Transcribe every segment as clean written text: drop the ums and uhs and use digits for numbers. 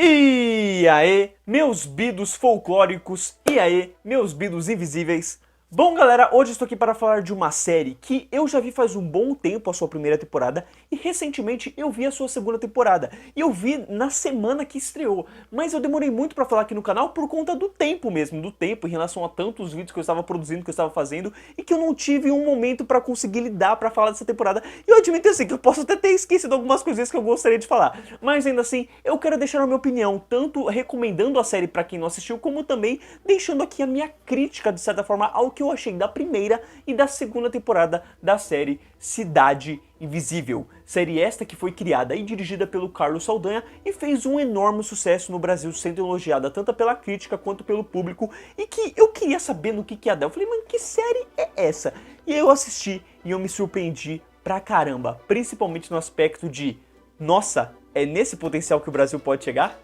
E aí, meus bidos folclóricos, e aí, meus bidos invisíveis. Bom, galera, hoje estou aqui para falar de uma série que eu já vi faz um bom tempo a sua primeira temporada e recentemente eu vi a sua segunda temporada. E eu vi na semana que estreou, mas eu demorei muito para falar aqui no canal por conta do tempo mesmo, do tempo em relação a tantos vídeos que eu estava produzindo, que eu estava fazendo e que eu não tive um momento para conseguir lidar para falar dessa temporada. E eu admito assim que eu posso até ter esquecido algumas coisinhas que eu gostaria de falar, mas ainda assim eu quero deixar a minha opinião, tanto recomendando a série para quem não assistiu, como também deixando aqui a minha crítica de certa forma ao que eu achei da primeira e da segunda temporada da série Cidade Invisível. Série esta que foi criada e dirigida pelo Carlos Saldanha e fez um enorme sucesso no Brasil, sendo elogiada tanto pela crítica quanto pelo público, e que eu queria saber no que ia dar. Eu falei, mano, que série é essa? E eu assisti e eu me surpreendi pra caramba, principalmente no aspecto de, nossa, é nesse potencial que o Brasil pode chegar?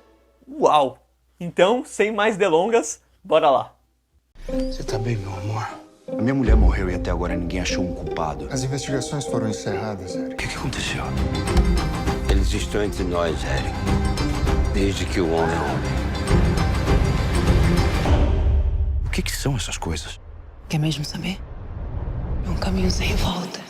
Uau! Então, sem mais delongas, bora lá! Você tá bem, meu amor? A minha mulher morreu e até agora ninguém achou um culpado. As investigações foram encerradas, Eric. O que aconteceu? Eles estão entre nós, Eric. Desde que o homem é homem. O que são essas coisas? Quer mesmo saber? É um caminho sem volta.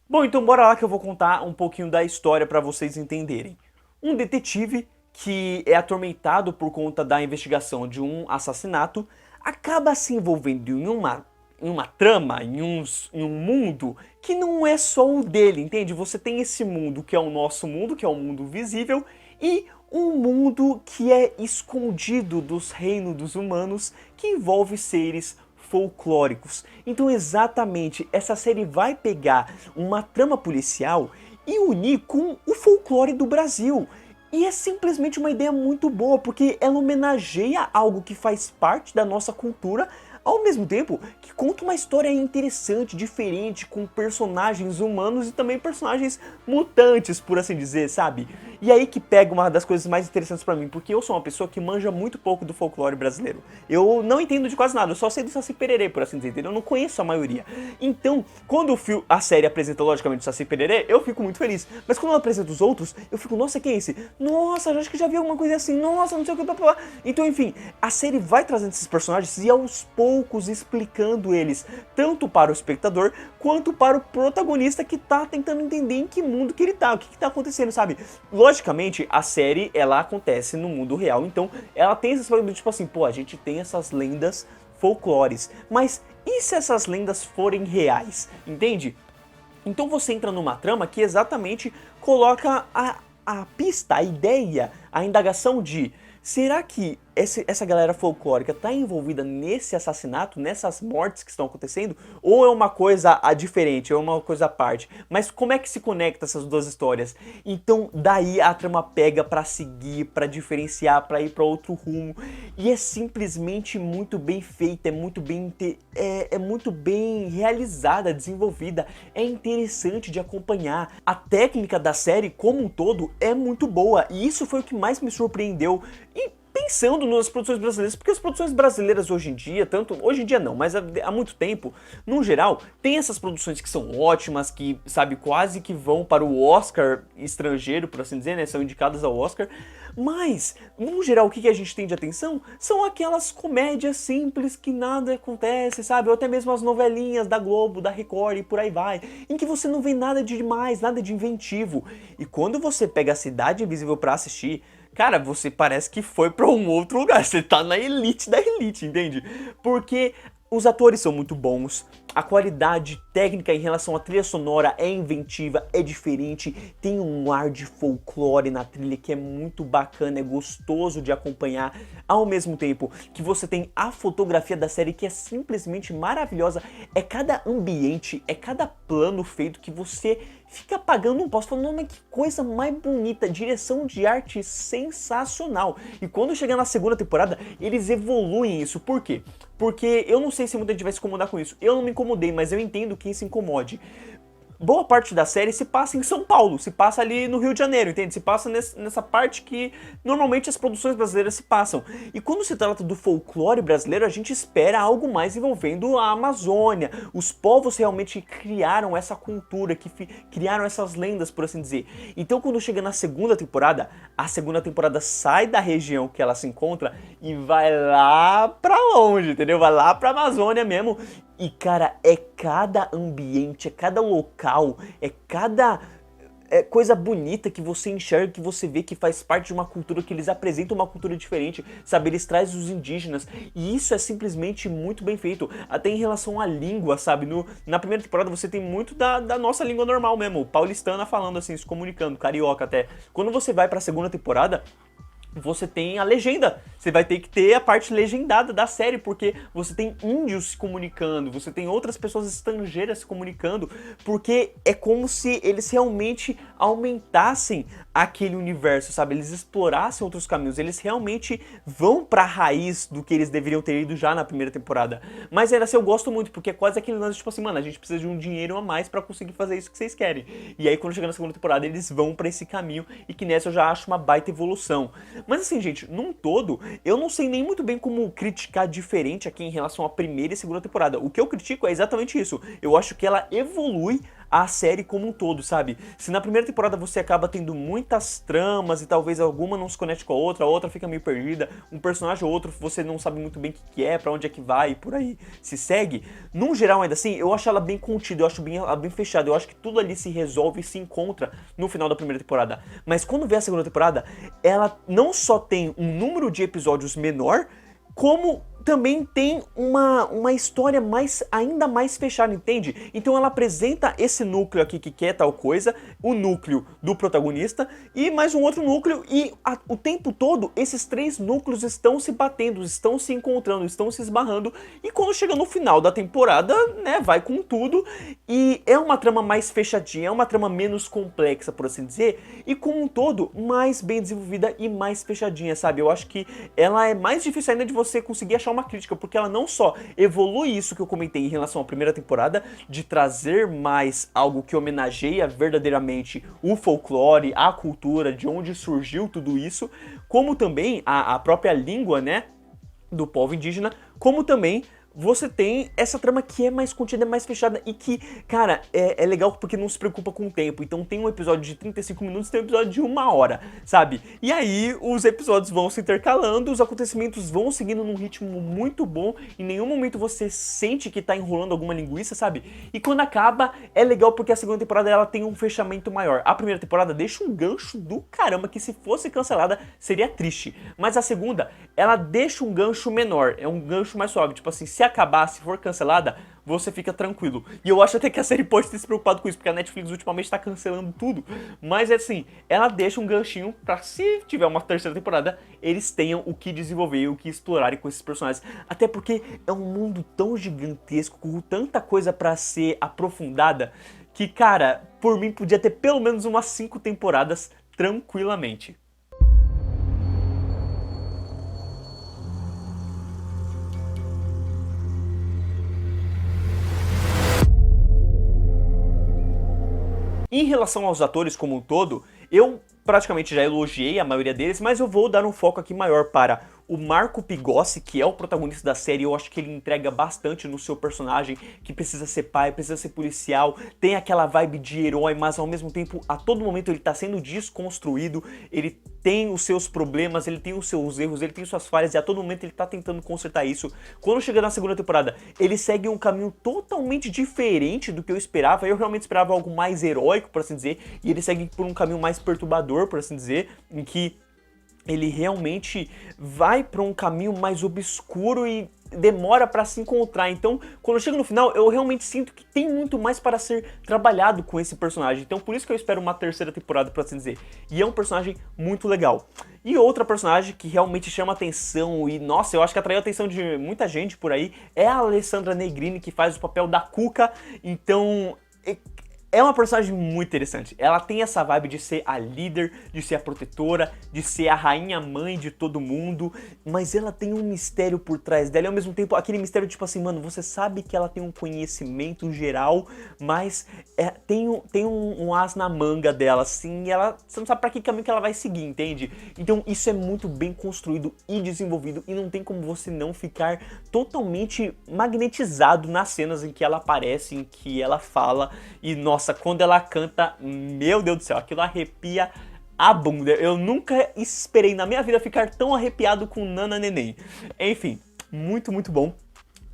Bom, então bora lá que eu vou contar um pouquinho da história pra vocês entenderem. Um detetive que é atormentado por conta da investigação de um assassinato acaba se envolvendo em uma trama, em um mundo que não é só o dele, entende? Você tem esse mundo que é o nosso mundo, que é o mundo visível, e um mundo que é escondido dos reinos dos humanos, que envolve seres folclóricos. Então exatamente, essa série vai pegar uma trama policial e unir com o folclore do Brasil. E é simplesmente uma ideia muito boa, porque ela homenageia algo que faz parte da nossa cultura, ao mesmo tempo que conta uma história interessante, diferente, com personagens humanos e também personagens mutantes, por assim dizer, sabe? E aí que pega uma das coisas mais interessantes pra mim, porque eu sou uma pessoa que manja muito pouco do folclore brasileiro. Eu não entendo de quase nada, eu só sei do Saci Pererê, por assim dizer, entendeu? Eu não conheço a maioria. Então, quando a série apresenta logicamente o Saci Pererê, eu fico muito feliz. Mas quando ela apresenta os outros, eu fico, nossa, quem é esse? Nossa, eu acho que já vi alguma coisa assim, nossa, não sei o que, blá, blá, blá. Então, enfim, a série vai trazendo esses personagens e aos poucos explicando eles, tanto para o espectador, quanto para o protagonista que tá tentando entender em que mundo que ele tá, o que tá acontecendo, sabe? Logicamente, a série, ela acontece no mundo real, então ela tem esse aspecto tipo assim, pô, a gente tem essas lendas folclores, mas e se essas lendas forem reais, entende? Então você entra numa trama que exatamente coloca a pista, a ideia, a indagação de, será que essa galera folclórica está envolvida nesse assassinato, nessas mortes que estão acontecendo? Ou é uma coisa diferente, é uma coisa à parte? Mas como é que se conecta essas duas histórias? Então daí a trama pega para seguir, para diferenciar, para ir para outro rumo. E é simplesmente muito bem feita, é muito bem realizada, desenvolvida. É interessante de acompanhar. A técnica da série como um todo é muito boa. E isso foi o que mais me surpreendeu. E pensando nas produções brasileiras, porque as produções brasileiras hoje em dia, hoje em dia não, mas há muito tempo, no geral, tem essas produções que são ótimas, que, sabe, quase que vão para o Oscar estrangeiro, por assim dizer, né, são indicadas ao Oscar, mas, no geral, o que a gente tem de atenção são aquelas comédias simples que nada acontece, sabe, ou até mesmo as novelinhas da Globo, da Record e por aí vai, em que você não vê nada de demais, nada de inventivo, e quando você pega a Cidade Invisível pra assistir, cara, você parece que foi pra um outro lugar, você tá na elite da elite, entende? Porque os atores são muito bons, a qualidade técnica em relação à trilha sonora é inventiva, é diferente, tem um ar de folclore na trilha que é muito bacana, é gostoso de acompanhar, ao mesmo tempo que você tem a fotografia da série que é simplesmente maravilhosa, é cada ambiente, é cada plano feito que você fica pagando um pau, falando, não, mas que coisa mais bonita, direção de arte sensacional. E quando chegar na segunda temporada, eles evoluem isso. Por quê? Porque eu não sei se muita gente vai se incomodar com isso. Eu não me incomodei, mas eu entendo quem se incomode. boa parte da série se passa em São Paulo, se passa ali no Rio de Janeiro, entende? Se passa nessa parte que normalmente as produções brasileiras se passam. E quando se trata do folclore brasileiro, a gente espera algo mais envolvendo a Amazônia. Os povos realmente criaram essa cultura, criaram essas lendas, por assim dizer. Então quando chega na segunda temporada, a segunda temporada sai da região que ela se encontra e vai lá pra longe, entendeu? Vai lá pra Amazônia mesmo. E cara, é cada ambiente, é cada local, é cada coisa bonita que você enxerga, que você vê que faz parte de uma cultura, que eles apresentam uma cultura diferente, sabe? Eles trazem os indígenas, e isso é simplesmente muito bem feito. Até em relação à língua, sabe? Na primeira temporada você tem muito da nossa língua normal mesmo, paulistana falando assim, se comunicando, carioca até. Quando você vai pra segunda temporada, você tem a legenda, você vai ter que ter a parte legendada da série, porque você tem índios se comunicando, você tem outras pessoas estrangeiras se comunicando, porque é como se eles realmente aumentassem aquele universo, sabe? Eles explorassem outros caminhos, eles realmente vão pra raiz do que eles deveriam ter ido já na primeira temporada. Mas ainda assim eu gosto muito, porque é quase aquele lance, tipo assim, mano, a gente precisa de um dinheiro a mais pra conseguir fazer isso que vocês querem. E aí quando chega na segunda temporada eles vão pra esse caminho, e que nessa eu já acho uma baita evolução. Mas assim, gente, num todo, eu não sei nem muito bem como criticar diferente aqui em relação à primeira e segunda temporada. O que eu critico é exatamente isso. Eu acho que ela evolui a série como um todo, sabe? Se na primeira temporada você acaba tendo muitas tramas e talvez alguma não se conecte com a outra fica meio perdida, um personagem ou outro você não sabe muito bem o que é, pra onde é que vai e por aí se segue. Num geral, ainda assim, eu acho ela bem contida, eu acho bem fechada, eu acho que tudo ali se resolve e se encontra no final da primeira temporada. Mas quando vem a segunda temporada, ela não só tem um número de episódios menor, como também tem uma história ainda mais fechada, entende? Então ela apresenta esse núcleo aqui que quer tal coisa, o núcleo do protagonista e mais um outro núcleo, e o tempo todo esses três núcleos estão se batendo, estão se encontrando, estão se esbarrando, e quando chega no final da temporada, né, vai com tudo, e é uma trama mais fechadinha, é uma trama menos complexa, por assim dizer, e como um todo, mais bem desenvolvida e mais fechadinha, sabe? Eu acho que ela é mais difícil ainda de você conseguir achar uma crítica, porque ela não só evolui isso que eu comentei em relação à primeira temporada, de trazer mais algo que homenageia verdadeiramente o folclore, a cultura, de onde surgiu tudo isso, como também a própria língua, né, do povo indígena, como também você tem essa trama que é mais contida, é mais fechada e que, cara, é legal porque não se preocupa com o tempo. Então tem um episódio de 35 minutos e tem um episódio de 1 hora, sabe? E aí os episódios vão se intercalando, os acontecimentos vão seguindo num ritmo muito bom. Em nenhum momento você sente que tá enrolando alguma linguiça, sabe? E quando acaba, é legal porque a segunda temporada ela tem um fechamento maior. A primeira temporada deixa um gancho do caramba que se fosse cancelada seria triste. Mas a segunda, ela deixa um gancho menor, é um gancho mais suave. Tipo assim, se acabar, se for cancelada, você fica tranquilo. E eu acho até que a série pode ter se preocupado com isso, porque a Netflix ultimamente tá cancelando tudo. Mas assim, ela deixa um ganchinho pra, se tiver uma terceira temporada, eles tenham o que desenvolver, o que explorarem com esses personagens. Até porque é um mundo tão gigantesco, com tanta coisa pra ser aprofundada, que, cara, por mim podia ter pelo menos umas 5 temporadas tranquilamente. Em relação aos atores como um todo, eu praticamente já elogiei a maioria deles, mas eu vou dar um foco aqui maior para o Marco Pigossi, que é o protagonista da série. Eu acho que ele entrega bastante no seu personagem, que precisa ser pai, precisa ser policial, tem aquela vibe de herói, mas ao mesmo tempo, a todo momento ele tá sendo desconstruído, ele tem os seus problemas, ele tem os seus erros, ele tem suas falhas, e a todo momento ele tá tentando consertar isso. Quando chega na segunda temporada, ele segue um caminho totalmente diferente do que eu esperava. Eu realmente esperava algo mais heróico, por assim dizer, e ele segue por um caminho mais perturbador, por assim dizer, em que ele realmente vai para um caminho mais obscuro e demora para se encontrar. Então, quando chega no final, eu realmente sinto que tem muito mais para ser trabalhado com esse personagem. Então, por isso que eu espero uma terceira temporada, por assim dizer. E é um personagem muito legal. E outra personagem que realmente chama atenção e, nossa, eu acho que atraiu a atenção de muita gente por aí, é a Alessandra Negrini, que faz o papel da Cuca. Então, é uma personagem muito interessante. Ela tem essa vibe de ser a líder, de ser a protetora, de ser a rainha mãe de todo mundo, mas ela tem um mistério por trás dela e ao mesmo tempo aquele mistério tipo assim, mano, você sabe que ela tem um conhecimento geral, mas tem um as na manga dela, assim, e você não sabe pra que caminho que ela vai seguir, entende? Então isso é muito bem construído e desenvolvido e não tem como você não ficar totalmente magnetizado nas cenas em que ela aparece, em que ela fala e, nossa, quando ela canta, meu Deus do céu, aquilo arrepia a bunda. Eu nunca esperei na minha vida ficar tão arrepiado com Nana Neném. Enfim, muito, muito bom.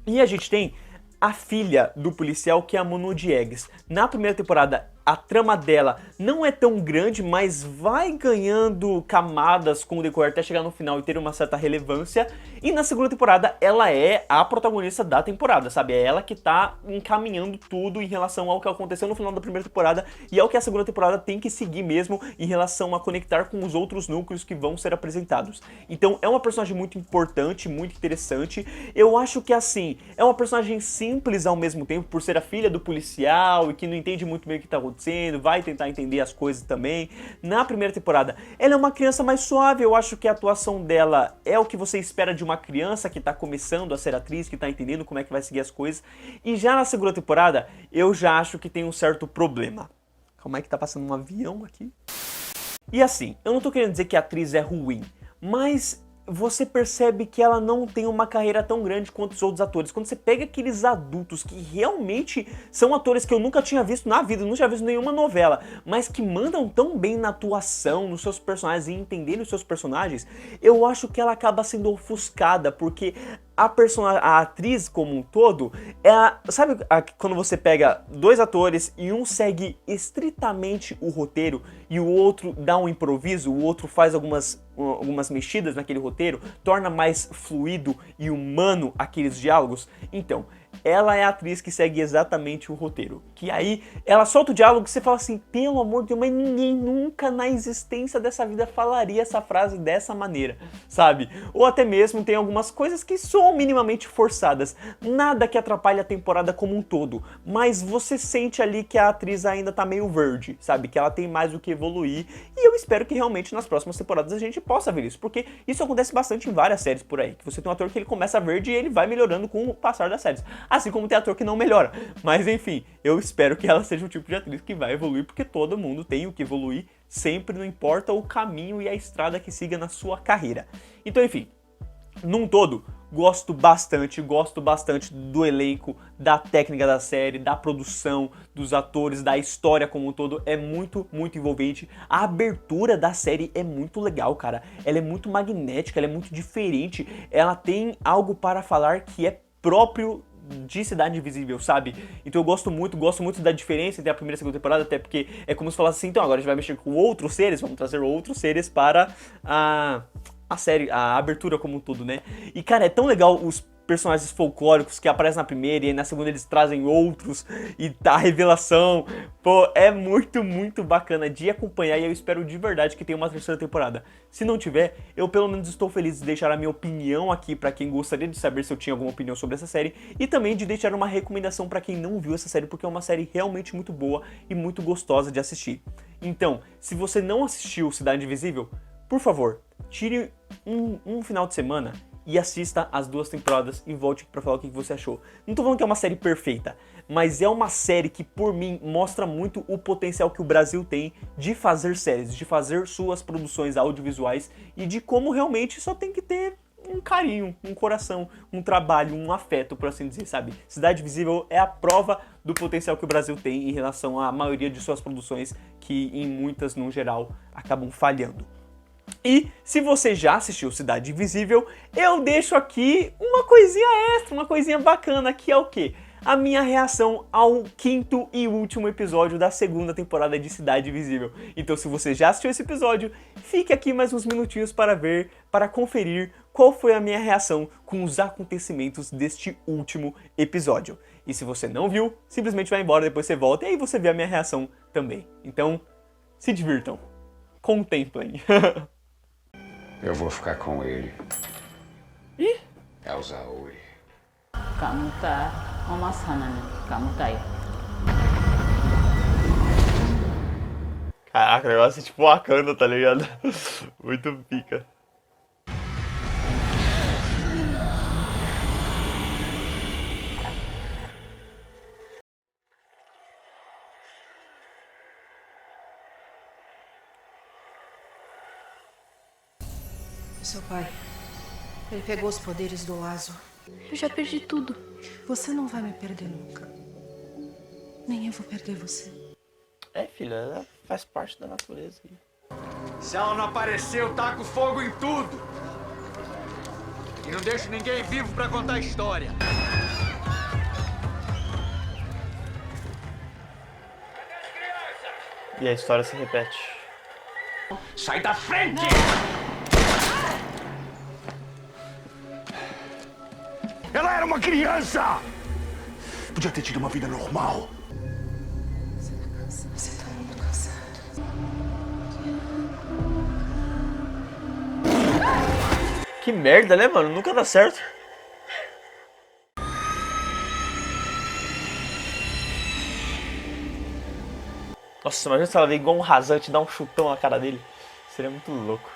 E a gente tem a filha do policial, que é a Monu Diegues. Na primeira temporada, a trama dela não é tão grande, mas vai ganhando camadas com o decorrer até chegar no final e ter uma certa relevância. E na segunda temporada, ela é a protagonista da temporada, sabe? É ela que tá encaminhando tudo em relação ao que aconteceu no final da primeira temporada e ao que a segunda temporada tem que seguir mesmo em relação a conectar com os outros núcleos que vão ser apresentados. Então é uma personagem muito importante, muito interessante. Eu acho que assim, é uma personagem simples ao mesmo tempo, por ser a filha do policial e que não entende muito bem o que tá acontecendo, vai tentar entender as coisas também. Na primeira temporada, ela é uma criança mais suave, eu acho que a atuação dela é o que você espera de uma criança que tá começando a ser atriz, que tá entendendo como é que vai seguir as coisas. E já na segunda temporada, eu já acho que tem um certo problema. Calma aí que tá passando um avião aqui. E assim, eu não tô querendo dizer que a atriz é ruim, mas você percebe que ela não tem uma carreira tão grande quanto os outros atores. Quando você pega aqueles adultos que realmente são atores que eu nunca tinha visto na vida, não tinha visto nenhuma novela, mas que mandam tão bem na atuação, nos seus personagens e entendendo os seus personagens, eu acho que ela acaba sendo ofuscada, porque a atriz como um todo, sabe quando você pega dois atores e um segue estritamente o roteiro e o outro dá um improviso, o outro faz algumas mexidas naquele roteiro, torna mais fluido e humano aqueles diálogos? Então, ela é a atriz que segue exatamente o roteiro. Que aí, ela solta o diálogo e você fala assim, pelo amor de Deus, mas ninguém nunca na existência dessa vida falaria essa frase dessa maneira, sabe? Ou até mesmo tem algumas coisas que soam minimamente forçadas. Nada que atrapalhe a temporada como um todo, mas você sente ali que a atriz ainda tá meio verde, sabe? Que ela tem mais o que evoluir e eu espero que realmente nas próximas temporadas a gente possa ver isso, porque isso acontece bastante em várias séries por aí, que você tem um ator que ele começa verde e ele vai melhorando com o passar das séries. Assim como tem ator que não melhora. Mas enfim, eu espero que ela seja o tipo de atriz que vai evoluir, porque todo mundo tem o que evoluir sempre, não importa o caminho e a estrada que siga na sua carreira. Então enfim, num todo, gosto bastante do elenco, da técnica da série, da produção, dos atores, da história como um todo. É muito, muito envolvente. A abertura da série é muito legal, cara. Ela é muito magnética, ela é muito diferente. Ela tem algo para falar que é próprio de Cidade Invisível, sabe? Então eu gosto muito da diferença entre a primeira e a segunda temporada, até porque é como se falasse assim, então agora a gente vai mexer com outros seres, vamos trazer outros seres para a série, a abertura como um todo, né? E cara, é tão legal os personagens folclóricos que aparecem na primeira e aí na segunda eles trazem outros e tá a revelação. Pô, é muito, muito bacana de acompanhar e eu espero de verdade que tenha uma terceira temporada. Se não tiver, eu pelo menos estou feliz de deixar a minha opinião aqui pra quem gostaria de saber se eu tinha alguma opinião sobre essa série e também de deixar uma recomendação pra quem não viu essa série, porque é uma série realmente muito boa e muito gostosa de assistir. Então, se você não assistiu Cidade Invisível, por favor, tire um final de semana e assista as duas temporadas e volte pra falar o que você achou. Não tô falando que é uma série perfeita, mas é uma série que, por mim, mostra muito o potencial que o Brasil tem de fazer séries, de fazer suas produções audiovisuais e de como realmente só tem que ter um carinho, um coração, um trabalho, um afeto, por assim dizer, sabe? Cidade Invisível é a prova do potencial que o Brasil tem em relação à maioria de suas produções, que em muitas, no geral, acabam falhando. E se você já assistiu Cidade Invisível, eu deixo aqui uma coisinha extra, uma coisinha bacana, que é o quê? A minha reação ao quinto e último episódio da segunda temporada de Cidade Invisível. Então se você já assistiu esse episódio, fique aqui mais uns minutinhos para conferir qual foi a minha reação com os acontecimentos deste último episódio. E se você não viu, simplesmente vai embora, depois você volta e aí você vê a minha reação também. Então, se divirtam, contemplem. Eu vou ficar com ele. Ih? É o Zaui. Kamu tak memaksa, kamu tak ya? Caraca, o negócio é tipo Wakanda, tá ligado? Muito pica. Seu pai, ele pegou os poderes do Lazo. Eu já perdi tudo. Você não vai me perder nunca. Nem eu vou perder você. É, filha, ela faz parte da natureza. Se ela não aparecer, eu taco fogo em tudo. E não deixo ninguém vivo pra contar a história. E a história se repete. Sai da frente! Ela era uma criança! Podia ter tido uma vida normal. Você tá muito cansado. Que merda, né, mano? Nunca dá certo. Nossa, imagina se ela vem igual um rasante e dar um chutão na cara dele. Seria muito louco.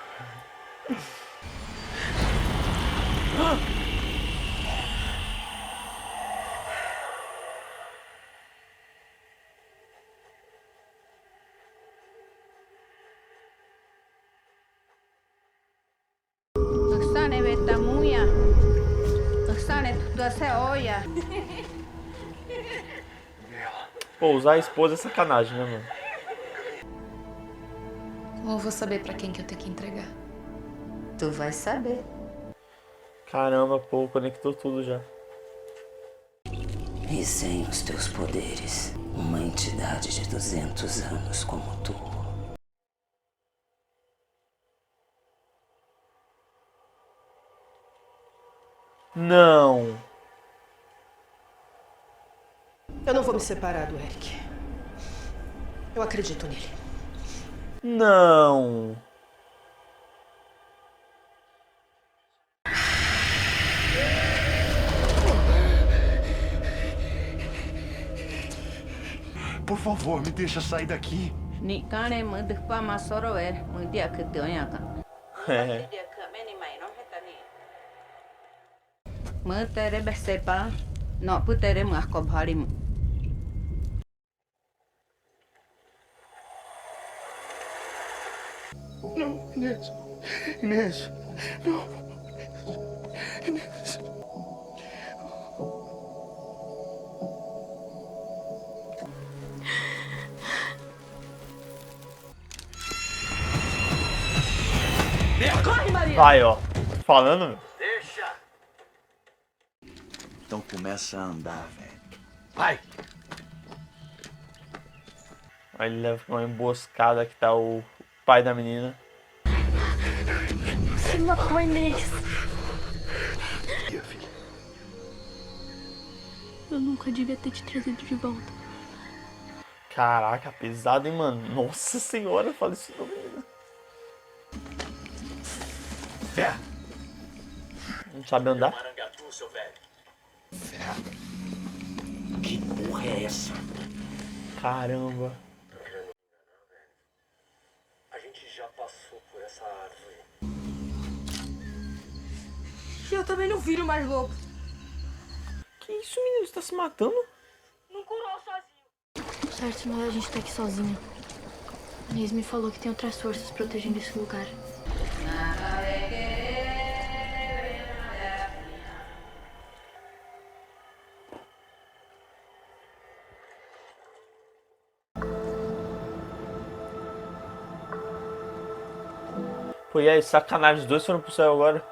Oksane vettä muja. Oksane tuoda se oja. Pô, usar a esposa é sacanagem, né, mano? Ou eu vou saber pra quem que eu tenho que entregar. Tu vai saber. Caramba, pô, conectou tudo já. E sem os teus poderes, uma entidade de 200 anos como tu. Não. Eu não vou me separar do Eric. Eu acredito nele. Não. Por favor, me deixa sair daqui. Ni kane mundh pama sorover mundia kytte ojaka. É. Mătere besepa. No putere mahko bharim. Não, Inês. Inês. Não. Inês. Vai, ó. Falando, meu. Deixa. Então começa a andar, velho. Vai. Aí ele leva pra uma emboscada que tá o pai da menina. Você matou a Inês. Filha. Eu nunca devia ter te trazido de volta. Caraca, pesado, hein, mano? Nossa senhora, fala isso não, menina. Fé. Não sabe andar? Marangatu, seu velho. Fé. Que porra é essa? Caramba. A gente já passou por essa árvore. Eu também não viro mais lobo. Que isso, menino? Você tá se matando? Não curou sozinho. Certo, mas a gente tá aqui sozinha. A Inês me falou que tem outras forças protegendo esse lugar. Pô, e aí, sacanagem, os dois foram pro céu agora.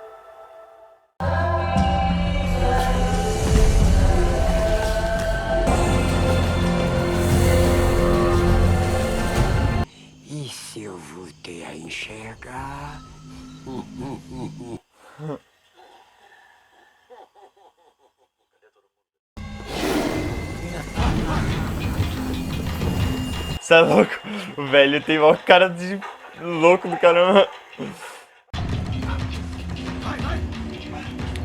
E se eu voltei a enxergar? Você é louco? O velho tem uma cara de louco do caramba.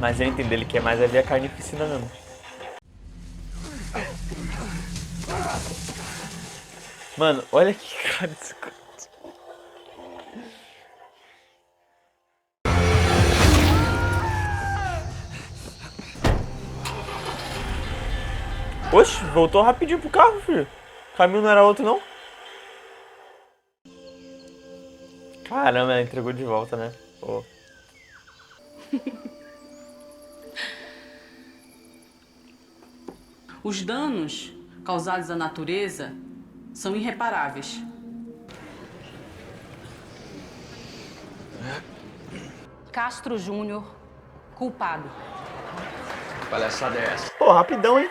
Mas eu entendo, ele quer mais é ver a carnificina mesmo. Mano, olha que cara desse cara. Oxe, voltou rapidinho pro carro, filho. O caminho não era outro, não? Caramba, ela entregou de volta, né? Pô. Os danos causados à natureza são irreparáveis. Castro Júnior, culpado. Que palhaçada é essa? Pô, rapidão, hein?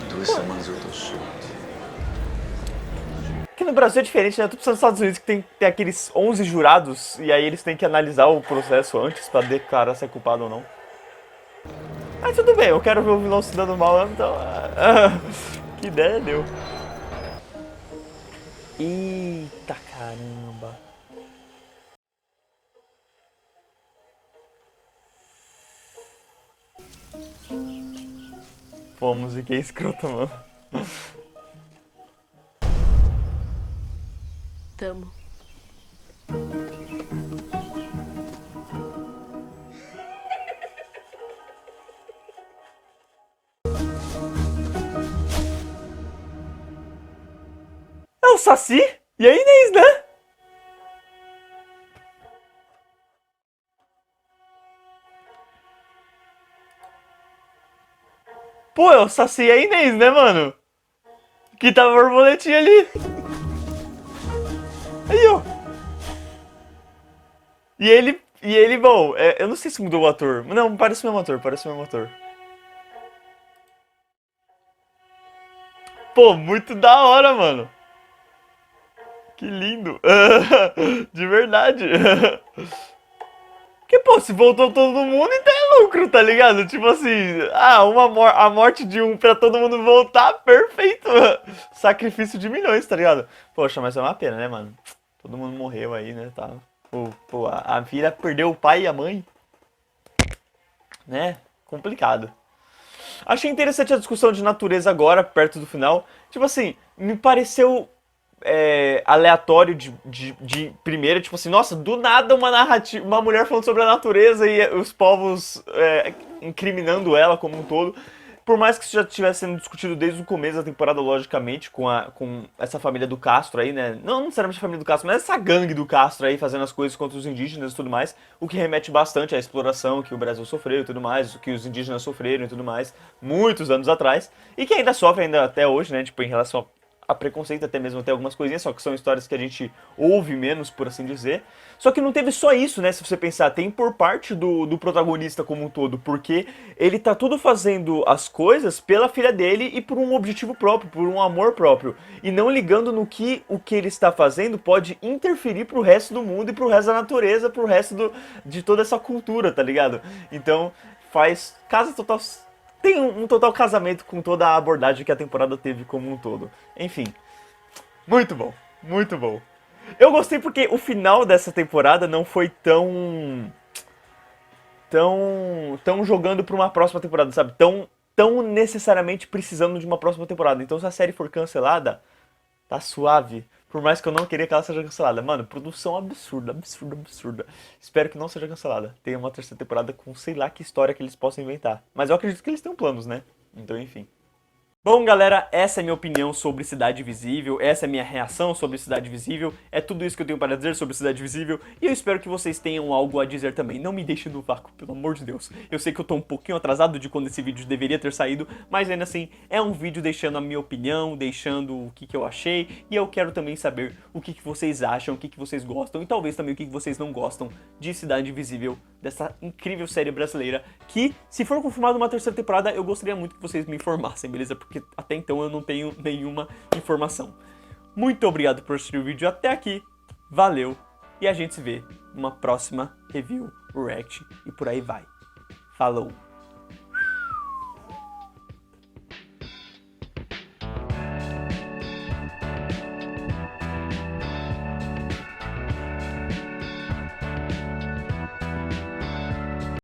2 semanas eu tô solto. Aqui no Brasil é diferente, né? Eu tô pensando nos Estados Unidos que tem aqueles 11 jurados e aí eles têm que analisar o processo antes pra declarar se é culpado ou não. Mas tudo bem, eu quero ver o vilão se dando mal, então... que ideia deu. Eita caramba. Pô, a música é escrota, mano. Tamo. É o Saci e a Inês, né? Pô, é o Saci e a Inês, né, mano? Que tava a borboletinha ali. Aí, ó. E ele, bom, eu não sei se mudou o ator. Não, parece o mesmo ator, Pô, muito da hora, mano. Que lindo. De verdade. Porque, pô, se voltou todo mundo, então é lucro, tá ligado? Tipo assim, a morte de um pra todo mundo voltar, perfeito. Sacrifício de milhões, tá ligado? Poxa, mas é uma pena, né, mano? Todo mundo morreu aí, né, tá? Pô, a filha perdeu o pai e a mãe. Né? Complicado. Achei interessante a discussão de natureza agora, perto do final. Tipo assim, me pareceu... aleatório de primeira, tipo assim, nossa, do nada uma narrativa, uma mulher falando sobre a natureza e os povos incriminando ela como um todo. Por mais que isso já estivesse sendo discutido desde o começo da temporada, logicamente, com essa família do Castro aí, né? Não necessariamente a família do Castro, mas essa gangue do Castro aí fazendo as coisas contra os indígenas e tudo mais, o que remete bastante à exploração que o Brasil sofreu e tudo mais, o que os indígenas sofreram e tudo mais, muitos anos atrás, e que ainda sofre ainda até hoje, né? Tipo, em relação a preconceito, até mesmo até algumas coisinhas, só que são histórias que a gente ouve menos, por assim dizer. Só que não teve só isso, né, se você pensar, tem por parte do protagonista como um todo, porque ele tá tudo fazendo as coisas pela filha dele e por um objetivo próprio, por um amor próprio, e não ligando no que o que ele está fazendo pode interferir pro resto do mundo e pro resto da natureza, pro resto de toda essa cultura, tá ligado? Então, casa total... Tem um total casamento com toda a abordagem que a temporada teve como um todo. Enfim, muito bom, muito bom. Eu gostei porque o final dessa temporada não foi tão jogando pra uma próxima temporada, sabe? Tão necessariamente precisando de uma próxima temporada. Então se a série for cancelada, tá suave. Por mais que eu não queria que ela seja cancelada. Mano, produção absurda. Espero que não seja cancelada. Tenha uma terceira temporada com sei lá que história que eles possam inventar. Mas eu acredito que eles têm planos, né? Então, enfim. Bom, galera, essa é a minha opinião sobre Cidade Invisível, essa é a minha reação sobre Cidade Invisível, é tudo isso que eu tenho para dizer sobre Cidade Invisível, e eu espero que vocês tenham algo a dizer também. Não me deixem no vácuo, pelo amor de Deus. Eu sei que eu tô um pouquinho atrasado de quando esse vídeo deveria ter saído, mas ainda assim, é um vídeo deixando a minha opinião, deixando o que eu achei, e eu quero também saber o que vocês acham, o que vocês gostam, e talvez também o que vocês não gostam de Cidade Invisível, dessa incrível série brasileira, que, se for confirmada uma terceira temporada, eu gostaria muito que vocês me informassem, beleza? Porque até então eu não tenho nenhuma informação. Muito obrigado por assistir o vídeo até aqui, valeu, e a gente se vê numa próxima review, react e por aí vai. Falou!